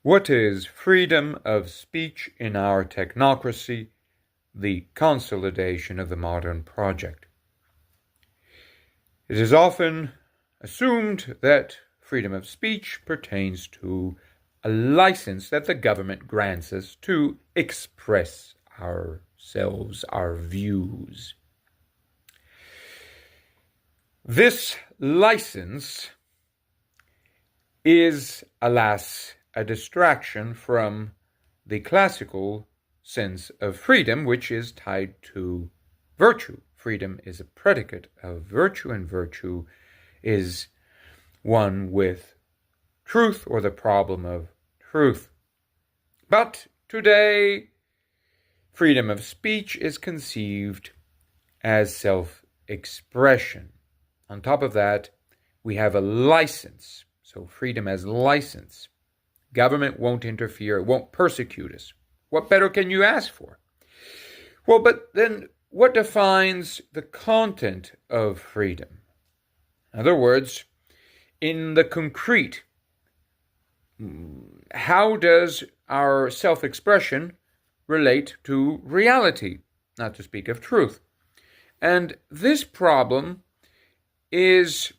What is freedom of speech in our technocracy, the consolidation of the modern project? It is often assumed that freedom of speech pertains to a license that the government grants us to express ourselves, our views. This license is, alas, a distraction from the classical sense of freedom, which is tied to virtue. Freedom is a predicate of virtue, and virtue is one with truth or the problem of truth. But today, freedom of speech is conceived as self-expression. On top of that, we have a license. So freedom as license. Government won't interfere, it won't persecute us. What better can you ask for? Well, but then what defines the content of freedom? In other words, in the concrete, how does our self-expression relate to reality, not to speak of truth? And this problem is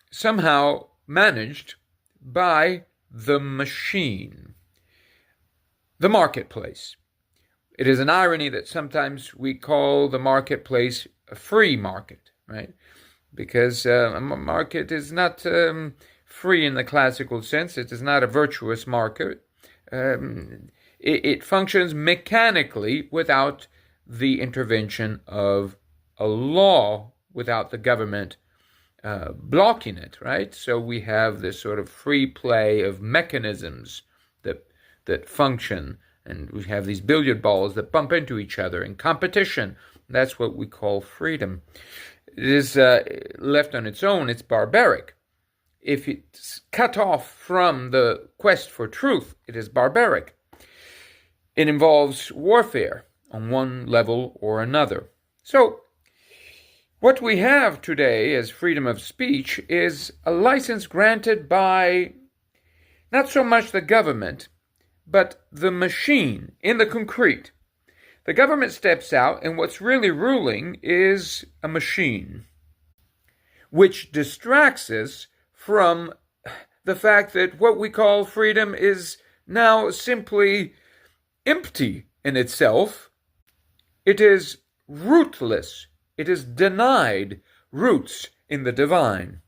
somehow managed by the machine, the marketplace. It is an irony that sometimes we call the marketplace a free market, right? Because a market is not free in the classical sense. It is not a virtuous market. It functions mechanically without the intervention of a law, without the government blocking it, right? So we have this sort of free play of mechanisms that function, and we have these billiard balls that bump into each other in competition. That's what we call freedom. It is left on its own, it's barbaric. If it's cut off from the quest for truth, it is barbaric. It involves warfare on one level or another. So what we have today as freedom of speech is a license granted by not so much the government, but the machine in the concrete. The government steps out, and what's really ruling is a machine, which distracts us from the fact that what we call freedom is now simply empty in itself. It is rootless. It is denied roots in the divine.